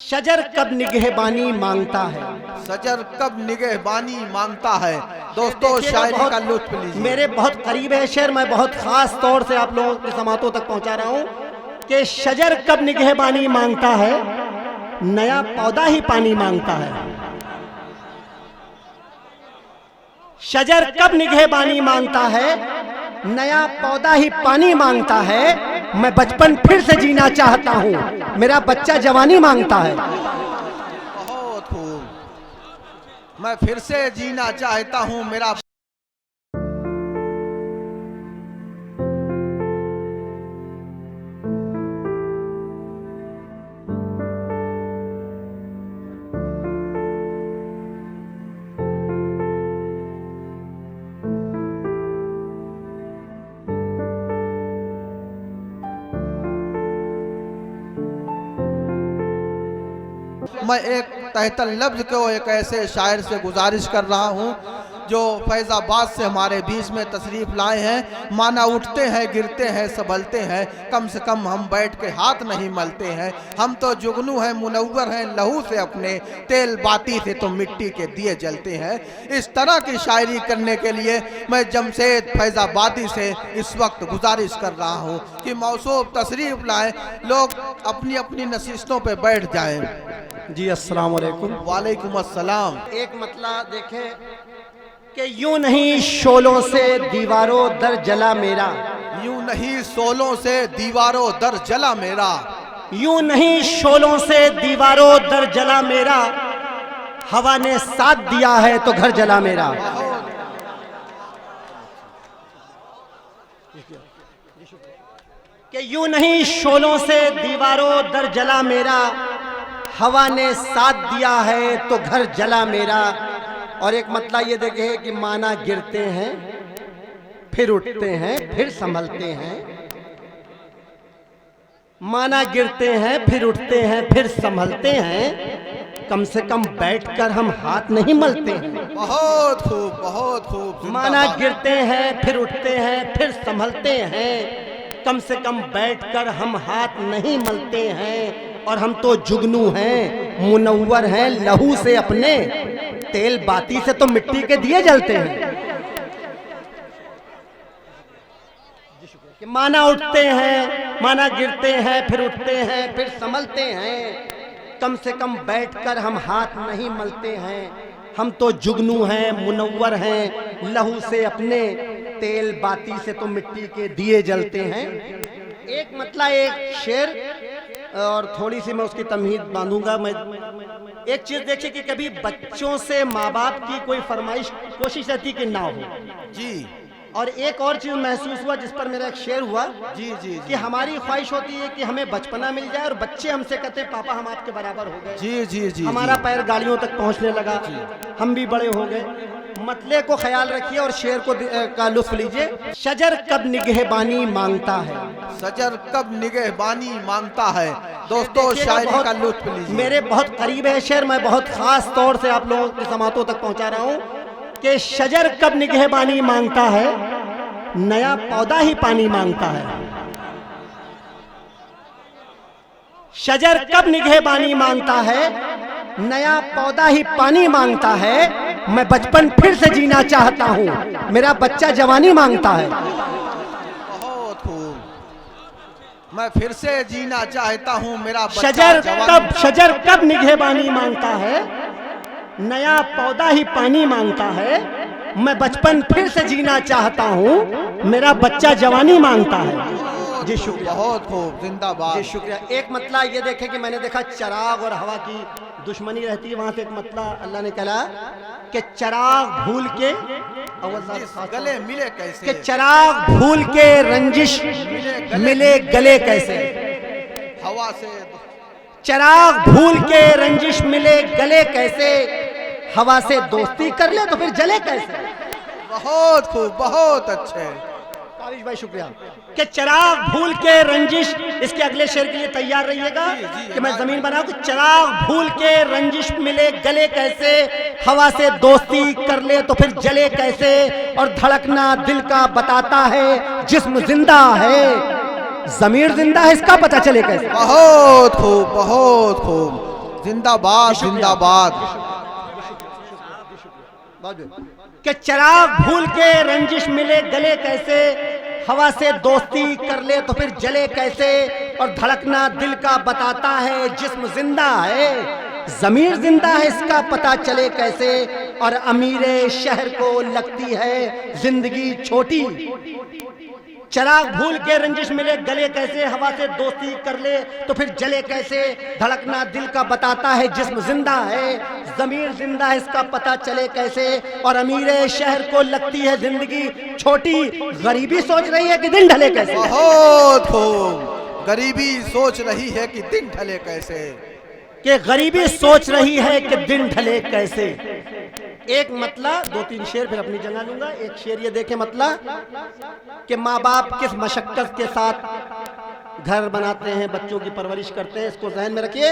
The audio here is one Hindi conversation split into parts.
शजर कब निगहबानी मांगता है। सजर कब निगहबानी मांगता है। दोस्तों शायरी का लुत्फ लीजिए। मेरे बहुत करीब है शेर, मैं बहुत खास तौर से आप लोगों के समातों तक पहुंचा रहा हूं कि शजर कब निगहबानी मांगता है, नया पौधा ही पानी मांगता है। शजर कब निगहबानी मांगता है, नया पौधा ही पानी मांगता है। मैं बचपन फिर से जीना चाहता हूं, मेरा बच्चा जवानी मांगता है। बहुत खूब। मैं फिर से जीना चाहता हूं, मेरा मैं एक तहतल लफ्ज को एक ऐसे शायर से गुजारिश कर रहा हूं जो फैज़ाबाद से हमारे बीच में तशरीफ़ लाए हैं। माना उठते हैं, गिरते हैं, संभलते हैं, कम से कम हम बैठ के हाथ नहीं मलते हैं। हम तो जुगनू हैं, मुनव्वर हैं, लहू से अपने, तेल बाती से तो मिट्टी के दिए जलते हैं। इस तरह की शायरी करने के लिए मैं जमशेद फैज़ाबादी से इस वक्त गुजारिश कर रहा हूँ कि मौसूफ तशरीफ़ लाएँ, लोग अपनी अपनी नशिस्तों पर बैठ जाएँ। जी अस्सलाम वालेकुम। वालेकुम अस्सलाम। एक मतला देखें कि यूं नहीं शोलों से दीवारों दर जला मेरा, यूं नहीं शोलों से दीवारों दर जला मेरा, यूं नहीं शोलों से दीवारों दर जला मेरा, हवा ने साथ दिया है तो घर जला मेरा। कि यूं नहीं शोलों से दीवारों दर जला मेरा, हवा ने साथ दिया है तो घर जला मेरा। और एक मतलब ये देखे कि माना गिरते हैं फिर उठते हैं फिर संभलते हैं, माना गिरते हैं फिर उठते हैं फिर संभलते हैं, कम से कम बैठकर हम हाथ नहीं मलते हैं। बहुत खूब, बहुत खूब। माना गिरते हैं फिर उठते हैं फिर संभलते हैं, कम से कम बैठकर हम हाथ नहीं मलते हैं। और हम तो जुगनू हैं, मुनव्वर हैं, लहू से अपने, तेल बाती से तो मिट्टी के दिए जलते हैं। कि माना उठते हैं, माना गिरते हैं फिर उठते हैं फिर संभलते हैं, कम से कम बैठकर हम हाथ नहीं मलते हैं। हम तो जुगनू हैं, मुनव्वर हैं, लहू से अपने, तेल बाती से तो मिट्टी के दिए जलते हैं। एक मतलब एक शेर और थोड़ी सी मैं उसकी तमहीद बांधूंगा। मैं एक चीज देखिए कि कभी बच्चों से माँ बाप की कोई फरमाइश कोशिश रहती कि ना हो जी। और एक और चीज महसूस हुआ जिस पर मेरा एक शेर हुआ जी जी कि हमारी ख्वाहिश होती है कि हमें बचपना मिल जाए और बच्चे हमसे कहते हैं पापा हम आपके बराबर हो गए। जी जी जी। हमारा पैर गाड़ियों तक पहुंचने लगा, हम भी बड़े हो गए। मतले को ख्याल रखिए और शेर को का लुत्फ लीजिए। शजर कब निगहबानी मांगता है। सजर कब निगहबानी मांगता है। दोस्तों शायरी का लुत्फ लीजिए। मेरे बहुत करीब है शेर, मैं बहुत खास तौर से आप लोगों के समातों तक पहुंचा रहा हूं कि शजर कब निगहबानी मांगता है, नया पौधा ही पानी मांगता है। शजर कब निगहबानी मांगता है, नया पौधा ही पानी मांगता है। मैं बचपन फिर से जीना चाहता हूं, मेरा बच्चा जवानी मांगता है। बहुत खूब। मैं फिर से जीना चाहता हूं, मेरा बच्चा शजर कब निगहबानी मांगता है, नया पौधा ही पानी मांगता है। मैं बचपन फिर से जीना चाहता हूं, मेरा बच्चा जवानी मांगता है। जी शुक्रिया। बहुत खूब, जिंदाबाद। जी शुक्रिया। एक मतला ये देखे कि मैंने देखा चराग और हवा की दुश्मनी रहती है, वहां से एक मतला अल्लाह ने कहा कि चराग भूल के गले मिले कैसे, कि चराग भूल के रंजिश मिले गले कैसे। हवा से चराग भूल के रंजिश मिले गले कैसे, हवा से दोस्ती कर ले तो फिर जले कैसे। बहुत खूब, बहुत अच्छे काविश भाई शुक्रिया। कि चराग भूल के रंजिश, इसके अगले शेर के लिए तैयार रहिएगा कि मैं जमीन बनाऊं कि चराग भूल के रंजिश मिले गले कैसे, हवा से दोस्ती कर ले तो फिर जले कैसे। और धड़कना दिल का बताता है जिस्म जिंदा है, ज़मीर जिंदा है इसका पता चले कैसे। बहुत खूब, बहुत खूब। जिंदाबाद जिंदाबाद। कि चिराग भूल के रंजिश मिले गले कैसे, हवा से दोस्ती कर ले तो फिर जले कैसे, और धड़कना दिल का बताता है जिस्म जिंदा है, जमीर जिंदा है इसका पता चले कैसे, और अमीरे शहर को लगती है जिंदगी छोटी। चिराग भूल के रंजिश मिले गले कैसे, हवा से दोस्ती कर ले तो फिर जले कैसे, धड़कना दिल का बताता है जिस्म जिंदा है, जमीर जिंदा है इसका पता चले कैसे, और अमीरे शहर को लगती है जिंदगी छोटी। गरीबी सोच रही है कि दिन ढले कैसे। बहुत खूब। गरीबी सोच रही है कि दिन ढले कैसे, कि गरीबी सोच रही है कि दिन ढले कैसे। एक मतलब, दो तीन शेर फिर अपनी जगह लूंगा। एक शेर ये देखे मतलब कि माँ बाप किस मशक्कत के साथ घर बनाते हैं, बच्चों की परवरिश करते हैं, इसको ज़हन में रखिए।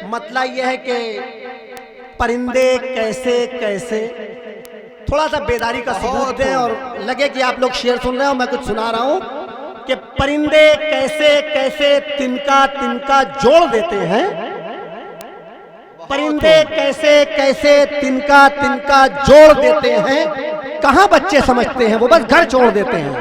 मतलब यह है कि परिंदे कैसे कैसे, थोड़ा सा बेदारी का सबूत दें और लगे कि आप लोग शेर सुन रहे हो, मैं कुछ सुना रहा हूं कि परिंदे कैसे कैसे तिनका तिनका जोड़ देते हैं, परिंदे कैसे कैसे तिनका तिनका जोड़ देते हैं, कहां बच्चे समझते हैं, वो बस घर छोड़ देते हैं।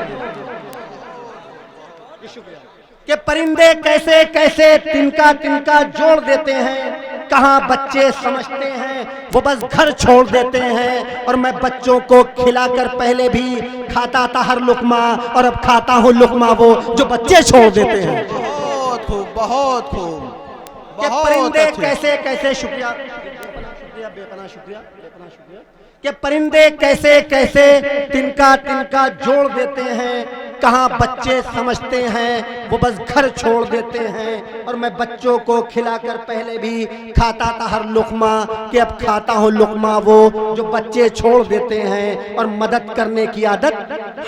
कि परिंदे कैसे कैसे तिनका तिनका जोड़ देते हैं, कहां बच्चे समझते हैं, वो बस घर छोड़ देते हैं। और मैं बच्चों को खिलाकर पहले भी खाता था हर लुकमा, और अब खाता हूं लुकमा वो जो बच्चे छोड़ देते हैं। बहुत खूब बहुत खूब। कि परिंदे कैसे कैसे, शुक्रिया शुक्रिया बेपनाह शुक्रिया बेपनाह शुक्रिया, कि परिंदे कैसे कैसे तिनका तिनका जोड़ देते हैं, कहां बच्चे समझते हैं, वो बस घर छोड़ देते हैं। और मैं बच्चों को खिलाकर पहले भी खाता था हर लुकमा, कि अब खाता हूं लुकमा वो जो बच्चे छोड़ देते हैं। और मदद करने की आदत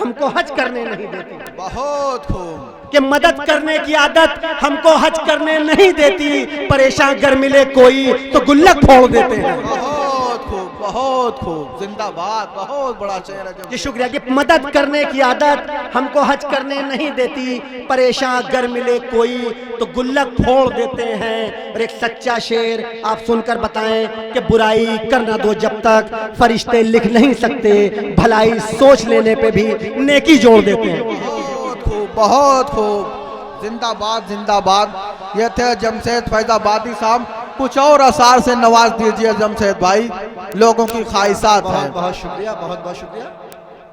हमको हज करने नहीं देती। बहुत खूब। कि मदद करने की आदत हमको हज करने नहीं देती, परेशान अगर मिले कोई तो गुल्लक फोड़ देते हैं। बहुत खूब बहुत खूब। जिंदाबाद। बहुत बड़ा चेहरा जी शुक्रिया। कि मदद करने की आदत हमको हज करने नहीं देती, परेशान अगर मिले कोई तो गुल्लक फोड़ देते हैं। और एक सच्चा शेर आप सुनकर बताएं कि बुराई करना दो जब तक फरिश्ते लिख नहीं सकते, भलाई सोच लेने पे भी नेकी जोड़ देते हैं। बहुत खूब बहुत खूब। जिंदाबाद जिंदाबाद। ये थे जमशेद फैजाबादी साहब, कुछ और असार से नवाज दीजिए जमशेद भाई, लोगों की ख्वाहिशात हैं। बहुत बहुत शुक्रिया बहुत बहुत शुक्रिया।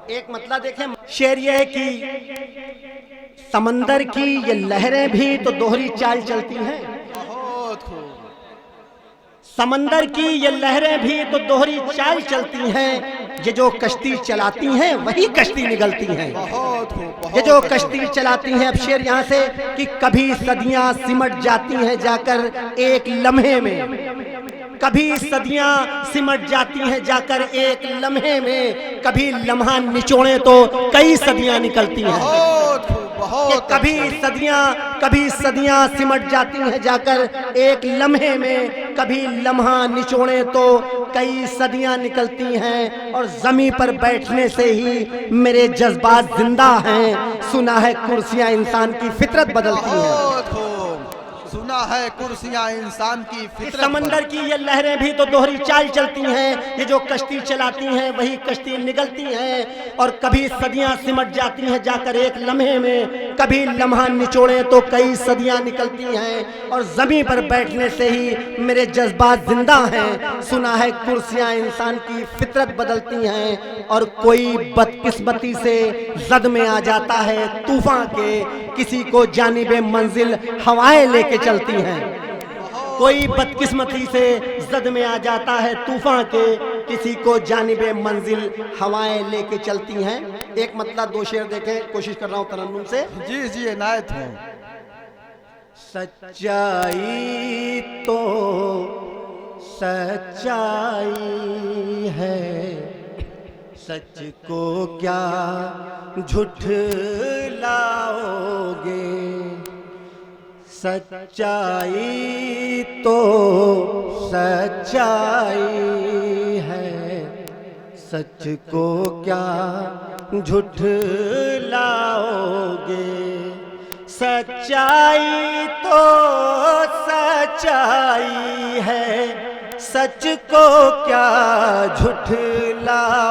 एक मतलब देखें, शेर ये है कि समंदर की ये लहरें भी तो दोहरी चाल चलती हैं। बहुत खूब। समंदर की ये लहरें भी तो दोहरी चाल चलती हैं, ये जो कश्ती चलाती हैं वही कश्ती निगलती हैं। बहुत खूब। ये जो कश्ती चलाती हैं, अब शेर यहाँ से कि कभी सदियां सिमट जाती हैं जाकर एक लम्हे में, कभी सदियां सिमट जाती हैं जाकर एक लम्हे में, कभी लम्हा निचोड़े तो कई सदियां निकलती हैं। बहुत खूब बहुत। कभी सदियां सिमट जाती हैं जाकर एक लम्हे में, कभी लम्हा निचोड़े तो कई सदियां निकलती हैं। और जमीन पर बैठने से ही मेरे जज्बात जिंदा हैं, सुना है कुर्सियां इंसान की फितरत बदलती हैं। बहुत खूब। सुना है कुर्सियां इंसान की फितरत। समंदर की ये लहरें भी तो दोहरी चाल चलती हैं, ये जो कश्ती चलाती हैं वही कश्ती निगलती हैं। और कभी सदियां सिमट जाती हैं जाकर एक लम्हे में, कभी लम्हा निचोड़े तो कई सदियां निकलती हैं। और जमीन पर बैठने से ही मेरे जज्बात जिंदा हैं, सुना है कुर्सियां इंसान की फितरत बदलती हैं। और कोई बदकिस्मती से जद में आ जाता है तूफान के, किसी को जानिबे मंजिल हवाएं लेके चलती हैं। कोई बदकिस्मती से जद में आ जाता है तूफान के, किसी को जानिबे मंजिल हवाएं लेके चलती हैं। एक मतलब दो शेर देखें, कोशिश कर रहा हूं तरन्नुम से। जी जी इनायत है। सच्चाई तो सच्चाई है, सच को क्या झुठलाओगे, सच्चाई तो सच्चाई है, सच को क्या झुठलाओगे। सच्चाई तो सच्चाई है, सच को क्या झुठलाओगे।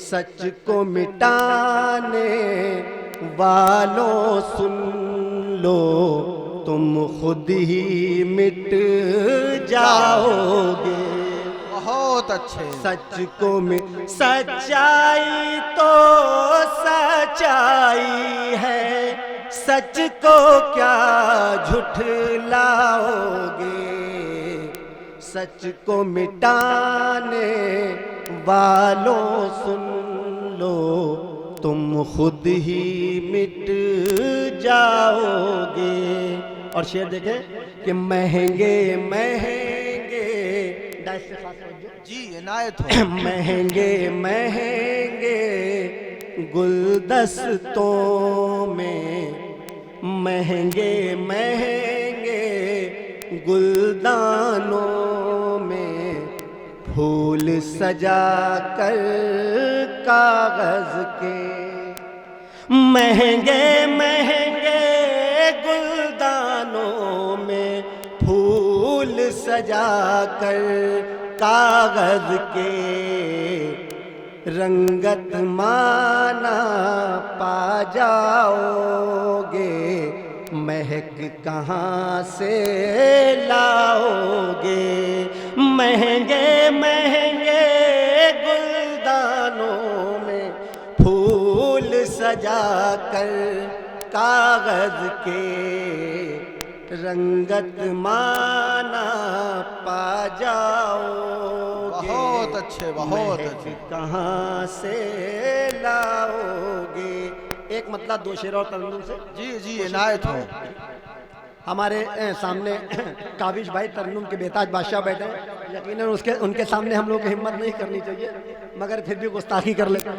सच को मिटाने वालों सुन लो, तुम खुद ही मिट जाओगे। बहुत अच्छे। सच को सच्चाई तो सच्चाई है, सच को क्या झुठलाओगे। सच को मिटाने वालों सुन लो, तुम खुद ही मिट जाओगे। और शेर देखें कि महंगे महंगे जी इनायत हो। महंगे महंगे गुलदस्तों में, महंगे महंगे गुलदानों में फूल सजा कर कागज के। महंगे महंगे गुलदानों में फूल सजा कर कागज के, रंगत माना पा जाओगे। महक कहाँ से लाओगे। महंगे महंगे गुलदानों में फूल सजा कर कागज के, रंगत माना पा जाओगे। बहुत अच्छे, बहुत अच्छे। कहाँ से लाओगे। एक मतलब दो शेर और तरन्नुम से। जी जी इनायत हो। हमारे सामने काबिश भाई तरन्नुम के बेताज बादशाह बैठे हैं। यकीनन उनके सामने हम लोग को हिम्मत नहीं करनी चाहिए, मगर फिर भी गुस्ताखी कर लेते हैं।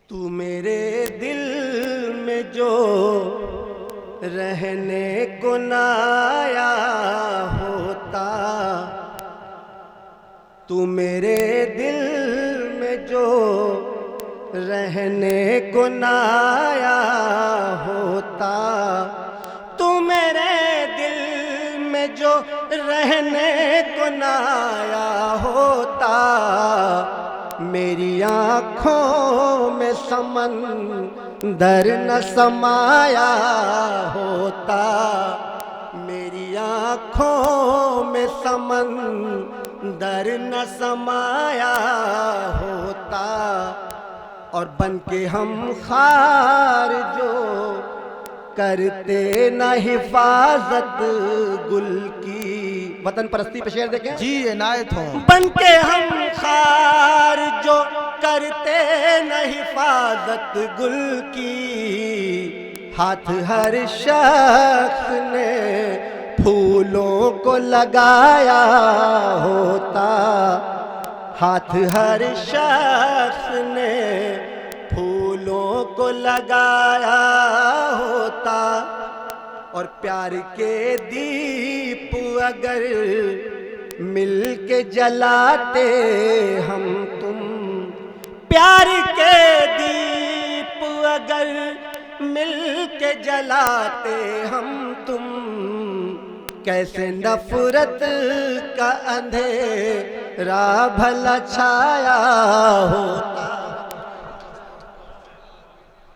तू मेरे दिल में जो रहने को ना आया होता, तू मेरे दिल में जो रहने को ना आया होता, तू मेरे दिल में जो रहने को ना आया होता, मेरी आँखों में समंदर न समाया होता। मेरी आँखों में समंदर न समाया होता। और बन के हम खार जो करते न हिफाजत गुल की। वतन परस्ती पे शेर देखें। जी इनायत हो। बन के हम खार जो करते न हिफाजत गुल की, हाथ हर शख्स ने फूलों को लगाया होता। हाथ हर शख्स ने फूलों को लगाया होता। और प्यार के दीप अगर मिल के जलाते हम तुम, प्यार के दीप अगर मिल के जलाते हम तुम, कैसे नफरत का अंधेरा भला छाया होता।